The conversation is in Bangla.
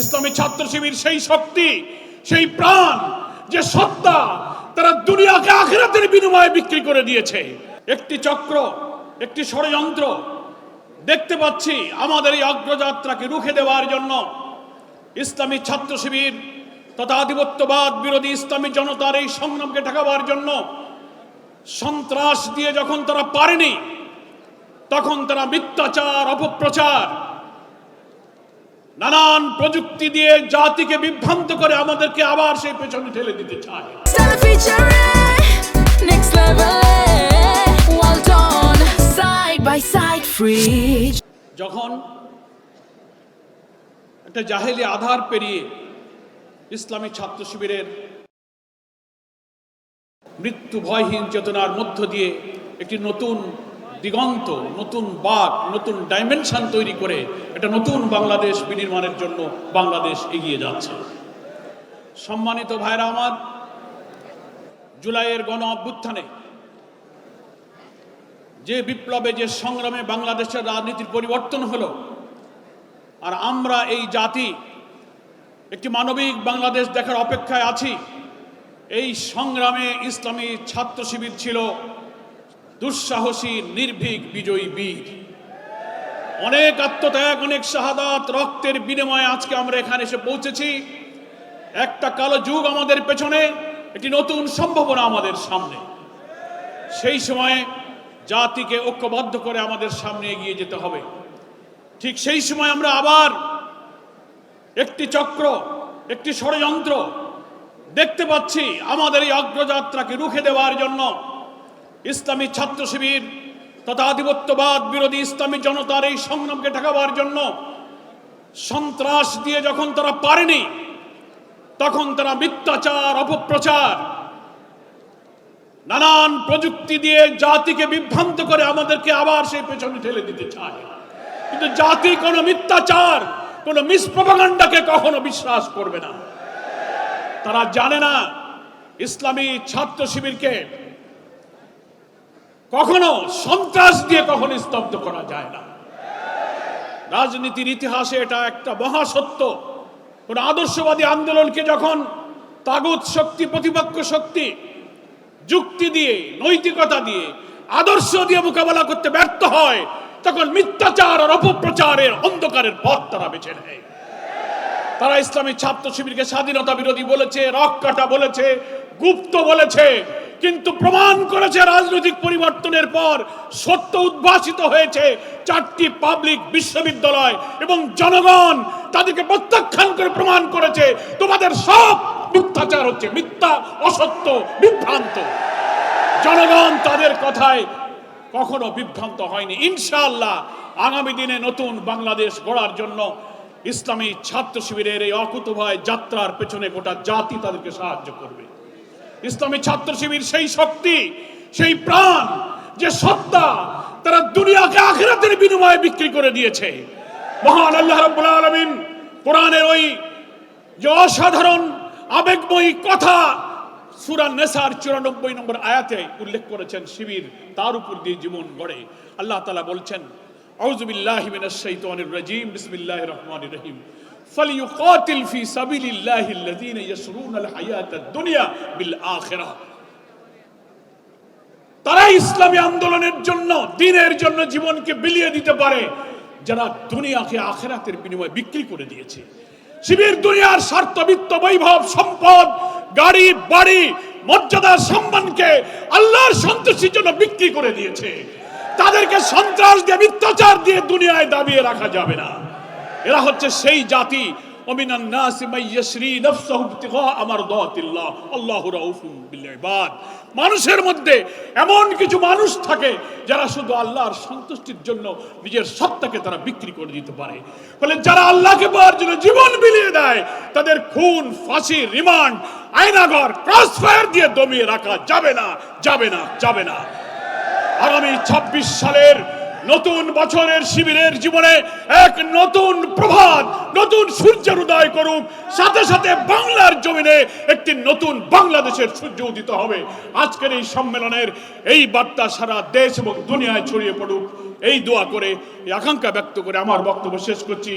ইসলামী ছাত্র শিবির সেই শক্তি, সেই প্রাণ, যে সত্তা তারা দুনিয়াকে আখিরাতের বিনিময়ে বিক্রি করে দিয়েছে। একটি চক্র, একটি ষড়যন্ত্র দেখতে পাচ্ছি আমাদের এই অগ্রযাত্রাকে রুখে দেওয়ার জন্য। ইসলামী ছাত্র শিবির তথা আধিপত্যবাদ বিরোধী ইসলামী জনতার এই সংগ্রামকে ঠেকাবার জন্য সন্ত্রাস দিয়ে যখন তারা পারেনি, তখন তারা মিথ্যাচার, অপপ্রচার, নানান প্রযুক্তি দিয়ে জাতিকে বিভ্রান্ত করে আমাদেরকে আবার সেই পেছনে ঠেলে দিতে চায়। যখন একটা জাহেলি আধার পেরিয়ে ইসলামী ছাত্র শিবিরের মৃত্যু ভয়হীন চেতনার মধ্য দিয়ে একটি নতুন দিগন্ত, নতুন বাক, নতুন ডাইমেনশন তৈরি করে একটা নতুন বাংলাদেশ বিনির্মাণের জন্য বাংলাদেশ এগিয়ে যাচ্ছে। সম্মানিত ভাইরা আমার, জুলাইয়ের গণ অভ্যুত্থানে যে বিপ্লবে, যে সংগ্রামে বাংলাদেশের রাজনীতির পরিবর্তন হলো, আর আমরা এই জাতি একটি মানবিক বাংলাদেশ দেখার অপেক্ষায় আছি। এই সংগ্রামে ইসলামী ছাত্র শিবির ছিল দুঃসাহসী, নির্ভীক বিজয়ী বীর। অনেক আত্মত্যাগ, অনেক শাহাদাত, রক্তের বিনিময়ে আজকে আমরা এখানে এসে পৌঁছেছি। একটা কালো যুগ আমাদের পেছনে, একটি নতুন সম্ভাবনা আমাদের সামনে। সেই সময়ে জাতিকে ঐক্যবদ্ধ করে আমাদের সামনে এগিয়ে যেতে হবে। ঠিক সেই সময় আমরা আবার একটি চক্র, একটি ষড়যন্ত্র দেখতে পাচ্ছি আমাদের এই অগ্রযাত্রাকে রুখে দেওয়ার জন্য। ইসলামী ছাত্র শিবির তথা আধিপত্যবাদ বিরোধী ইসলামী জনতার এই সংগ্রামকে ঠেকাবার জন্য সন্ত্রাস দিয়ে যখন তারা পারেনি, তখন তারা মিথ্যাচার, অপপ্রচার, নানান প্রযুক্তি দিয়ে জাতিকে বিভ্রান্ত করে আমাদেরকে আবার সেই পেছনে ঠেলে দিতে চায়। কিন্তু জাতি কোনো মিথ্যাচার, কোনো মিসপ্রপাগান্ডাকে কখনো বিশ্বাস করবে না। তারা জানে না ইসলামী ছাত্র শিবিরকে কখনো সন্ত্রাস দিয়ে কখনো স্তব্ধ করা যায় না। রাজনীতির ইতিহাসে এটা একটা মহাসত্য। কোন আদর্শবাদী আন্দোলনকে যখন তাগুত শক্তি, প্রতিপক্ষ শক্তি যুক্তি দিয়ে, নৈতিকতা দিয়ে, আদর্শ দিয়ে মোকাবেলা করতে ব্যর্থ হয়, তখন মিথ্যাচার আর অপপ্রচারের অন্ধকারের পথ তারা বেছে নেয়। তারা ইসলামী ছাত্র শিবিরকে স্বাধীনতা বিরোধী বলেছে, রক কাটা বলেছে, গুপ্ত বলেছে, কিন্তু প্রমাণ করেছে রাজনৈতিক পরিবর্তনের পর সত্য উদ্ভাসিত হয়েছে। 4টি পাবলিক বিশ্ববিদ্যালয় এবং জনগণ তাদেরকে প্রত্যাখ্যান করে প্রমাণ করেছে তোমাদের সব মিথ্যাচার হচ্ছে, মিথ্যা, অসত্য, বিভ্রান্ত। জনগণ তাদের কথায় কখনো বিভ্রান্ত হয়নি। ইনশাআল্লাহ আগামী দিনে নতুন বাংলাদেশ গড়ার জন্য ইসলামী ছাত্র শিবিরের এই অকুতোভয় যাত্রার পেছনে গোটা জাতি তাদেরকে সাহায্য করবে। ইসলামী ছাত্র শিবির সেই শক্তি, সেই প্রাণ, যে সত্তা তারা দুনিয়াকে আখিরাতের বিনিময়ে বিক্রি করে দিয়েছে। মহান আল্লাহ রাব্বুল আলামিন কোরআনের ওই যে অসাধারণ আবেগময়ী কথা সূরা নেসার 94 নম্বর আয়াতে উল্লেখ করেছেন। শিবির তার উপর দিয়ে জীবন গড়ে। আল্লাহ তাআলা বলছেন, আউযু বিল্লাহি মিনাশ শাইতানির রাজীম, বিসমিল্লাহির রহমানির রহিম, ফালিয়ুকাতিল ফি সাবিলিল্লাহিল্লাযীনা ইয়াশরুনাল হায়াতাদ দুনিয়া বিল আখিরাহ। তারা ইসলামী আন্দোলনের জন্য, দ্বীনের জন্য জীবনকে বিলিয়ে দিতে পারে যারা দুনিয়াকে আখিরাতের বিনিময়ে বিক্রি করে দিয়েছে। শিবির দুনিয়ার স্বার্থ, বিত্ত, বৈভব, সম্পদ, গাড়ি, বাড়ি, মর্যাদা, সম্মানকে আল্লাহর সন্তুষ্টির জন্য বিক্রি করে দিয়েছে। তাদেরকে সন্ত্রাস দিয়ে, মিথ্যাচার দিয়ে দুনিয়ায় দাবিয়ে রাখা যাবে না। এরা হচ্ছে সেই জাতি, ওমিনান নাসি মান ইয়াশরি নাফসাহু ইবতিগা মারদাতিল্লাহ আল্লাহু রাউফুম বিল ইবাদ। মানুষের মধ্যে এমন কিছু মানুষ থাকে যারা শুধু আল্লাহর সন্তুষ্টির জন্য নিজের সত্তাকে তারা বিক্রি করে দিতে পারে। ফলে যারা আল্লাহকে পাওয়ার জন্য জীবন বিলিয়ে দেয়, তাদের খুন, ফাঁসি, রিমান্ড, আয়নাঘর, ক্রসফায়ার দিয়ে দমিয়ে রাখা যাবে না, যাবে না, যাবে না। আগামী 26 সালের নতুন বছরের শিবিরের জীবনে এক নতুন প্রভাত, নতুন সূর্যের উদয় করুক। সাথে সাথে বাংলার জমিনে একটি নতুন বাংলাদেশের সূর্য উদিত হবে। আজকের এই সম্মেলনের এই বার্তা সারা দেশ এবং দুনিয়ায় ছড়িয়ে পড়ুক, এই দোয়া করে, এই আকাঙ্ক্ষা ব্যক্ত করে আমার বক্তব্য শেষ করছি।